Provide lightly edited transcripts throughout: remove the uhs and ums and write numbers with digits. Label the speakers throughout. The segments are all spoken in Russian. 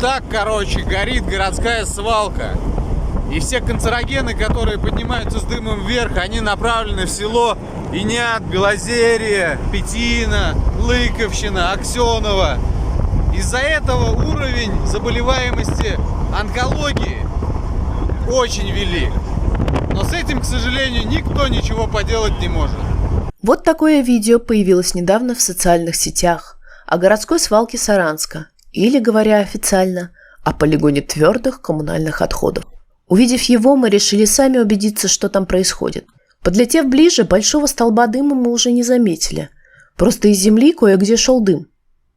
Speaker 1: так, короче, горит городская свалка. И все канцерогены, которые поднимаются с дымом вверх, они направлены в село Инят, Белозерье, Петина, Лыковщина, Аксеново. Из-за этого уровень заболеваемости онкологии очень велик. Но с этим, к сожалению, никто ничего поделать не может.
Speaker 2: Вот такое видео появилось недавно в социальных сетях о городской свалке Саранска, или, говоря официально, о полигоне твердых коммунальных отходов. Увидев его, мы решили сами убедиться, что там происходит. Подлетев ближе, большого столба дыма мы уже не заметили. Просто из земли кое-где шел дым.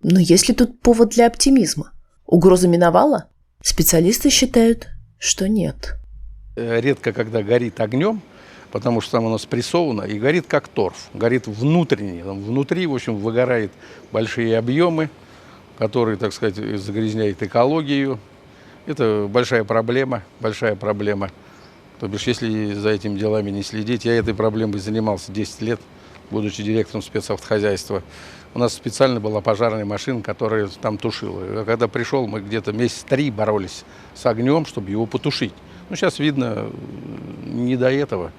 Speaker 2: Но есть ли тут повод для оптимизма? Угроза миновала? Специалисты считают, что нет.
Speaker 3: Редко когда горит огнем, потому что там оно спрессовано и горит как торф. Горит внутренне. Внутри, в общем, выгорает большие объемы, которые, так сказать, загрязняют экологию. Это большая проблема, большая проблема. То бишь, если за этими делами не следить, я этой проблемой занимался 10 лет, будучи директором спецавтохозяйства. У нас специально была пожарная машина, которая там тушила. А когда пришел, мы где-то месяца 3 боролись с огнем, чтобы его потушить. Ну, сейчас видно, не до этого.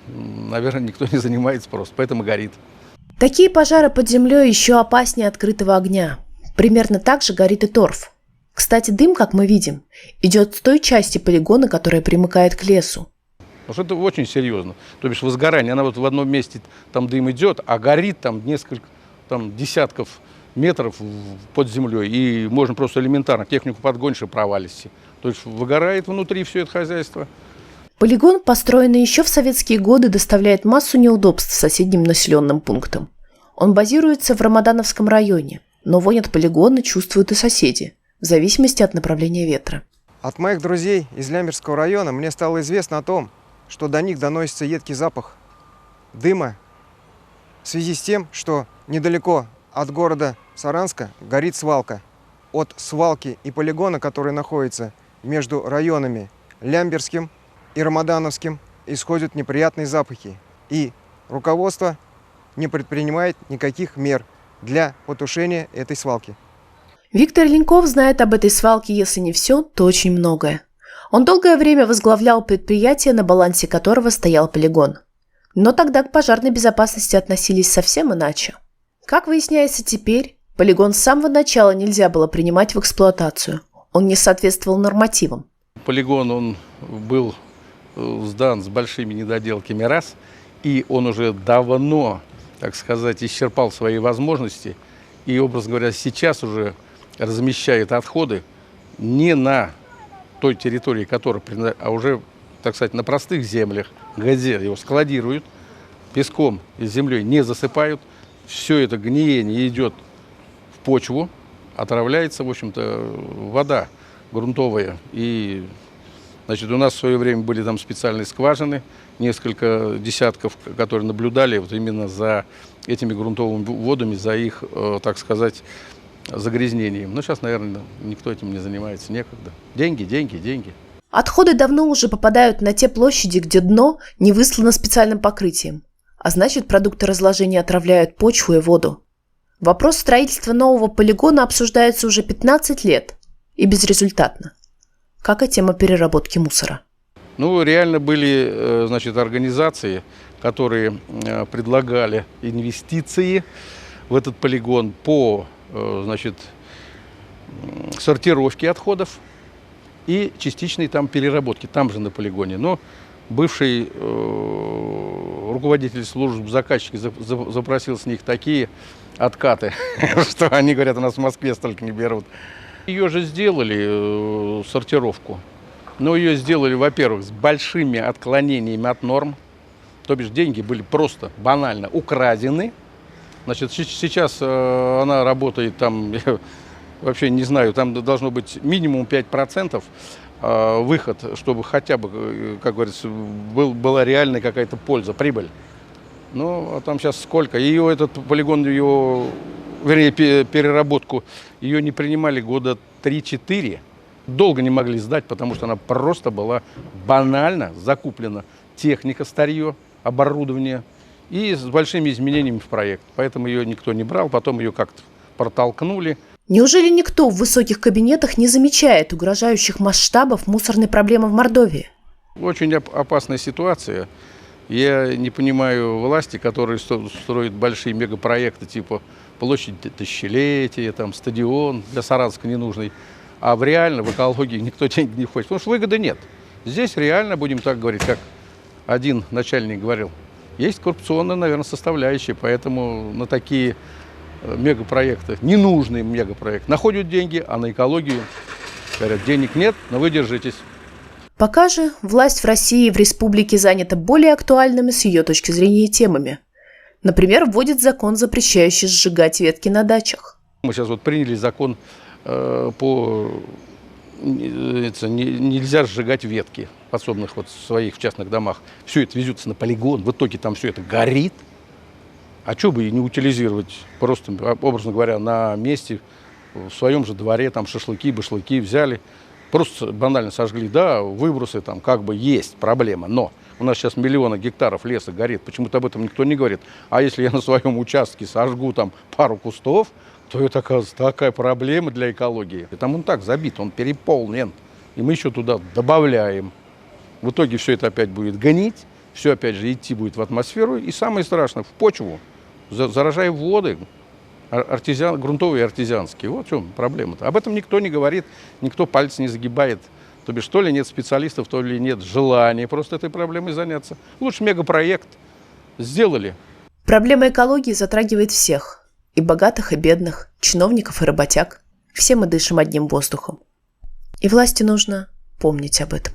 Speaker 3: Наверное, никто не занимается просто, поэтому горит.
Speaker 2: Такие пожары под землей еще опаснее открытого огня. Примерно так же горит и торф. Кстати, дым, как мы видим, идет с той части полигона, которая примыкает к лесу.
Speaker 3: Потому что это очень серьезно. То бишь возгорание, она вот в одном месте там дым идет, а горит там несколько, там десятков метров под землей. И можно просто элементарно технику подгонишь и провалишься. То есть выгорает внутри все это хозяйство.
Speaker 2: Полигон, построенный еще в советские годы, доставляет массу неудобств соседним населенным пунктам. Он базируется в Рамадановском районе, но вонь от полигона чувствуют и соседи, в зависимости от направления ветра.
Speaker 4: От моих друзей из Лямберского района мне стало известно о том, что до них доносится едкий запах дыма в связи с тем, что недалеко от города Саранска горит свалка. От свалки и полигона, который находится между районами Лямберским и Рамадановским, исходят неприятные запахи. И руководство не предпринимает никаких мер для потушения этой свалки.
Speaker 2: Виктор Ленков знает об этой свалке, если не все, то очень многое. Он долгое время возглавлял предприятие, на балансе которого стоял полигон. Но тогда к пожарной безопасности относились совсем иначе. Как выясняется теперь, полигон с самого начала нельзя было принимать в эксплуатацию. Он не соответствовал нормативам.
Speaker 3: Полигон, он был сдан с большими недоделками раз, и он уже давно, так сказать, исчерпал свои возможности. И, образно говоря, сейчас уже размещает отходы не на той территории, которая, а уже, так сказать, на простых землях, где его складируют, песком и землей не засыпают. Все это гниение идет в почву, отравляется, в общем-то, вода грунтовая. И, значит, у нас в свое время были там специальные скважины, несколько десятков, которые наблюдали вот именно за этими грунтовыми водами, за их, так сказать, загрязнением. Но сейчас, наверное, никто этим не занимается, некогда. Деньги, деньги, деньги.
Speaker 2: Отходы давно уже попадают на те площади, где дно не выслано специальным покрытием. А значит, продукты разложения отравляют почву и воду. Вопрос строительства нового полигона обсуждается уже 15 лет. И безрезультатно. Как и тема переработки мусора.
Speaker 3: Ну, реально были, значит, организации, которые предлагали инвестиции в этот полигон по, значит, сортировке отходов и частичной там переработки, там же на полигоне. Но бывший руководитель служб заказчика запросил с них такие откаты, что они говорят, у нас в Москве столько не берут. Ее же сделали, сортировку, но ее сделали, во-первых, с большими отклонениями от норм, то бишь деньги были просто банально украдены. Значит, сейчас она работает там, я вообще не знаю, там должно быть минимум 5% выход, чтобы хотя бы, как говорится, была реальная какая-то польза, прибыль. Ну, а там сейчас сколько? Ее, этот полигон, ее, вернее, переработку, ее не принимали года 3-4. Долго не могли сдать, потому что она просто была банально закуплена. Техника, старье, оборудование и с большими изменениями в проект. Поэтому ее никто не брал, потом ее как-то протолкнули.
Speaker 2: Неужели никто в высоких кабинетах не замечает угрожающих масштабов мусорной проблемы в Мордовии?
Speaker 3: Очень опасная ситуация. Я не понимаю власти, которые строят большие мегапроекты, типа площадь тысячелетия, там, стадион для Саранска ненужный. А реально в экологии никто денег не хочет, потому что выгоды нет. Здесь реально, будем так говорить, как один начальник говорил, есть коррупционная, наверное, составляющая, поэтому на такие мегапроекты, ненужные мегапроекты, находят деньги, а на экологию говорят, денег нет, но вы держитесь.
Speaker 2: Пока же власть в России и в республике занята более актуальными с ее точки зрения темами. Например, вводит закон, запрещающий сжигать ветки на дачах.
Speaker 3: Мы сейчас вот приняли закон нельзя сжигать ветки в подсобных вот своих в частных домах. Все это везется на полигон, в итоге там все это горит. А что бы и не утилизировать, просто, образно говоря, на месте, в своем же дворе, там шашлыки, башлыки взяли, просто банально сожгли, да, выбросы там как бы есть проблема, но у нас сейчас миллионы гектаров леса горит, почему-то об этом никто не говорит. А если я на своем участке сожгу там пару кустов, то это, оказывается, такая проблема для экологии. И там он так забит, он переполнен, и мы еще туда добавляем. В итоге все это опять будет гнить, все опять же идти будет в атмосферу, и самое страшное, в почву, заражая воды, грунтовые и артезианские. Вот в чем проблема-то. Об этом никто не говорит, никто пальцы не загибает. То бишь, то ли нет специалистов, то ли нет желания просто этой проблемой заняться. Лучше мегапроект сделали.
Speaker 2: Проблема экологии затрагивает всех. И богатых, и бедных, чиновников и работяг. Все мы дышим одним воздухом. И власти нужно помнить об этом.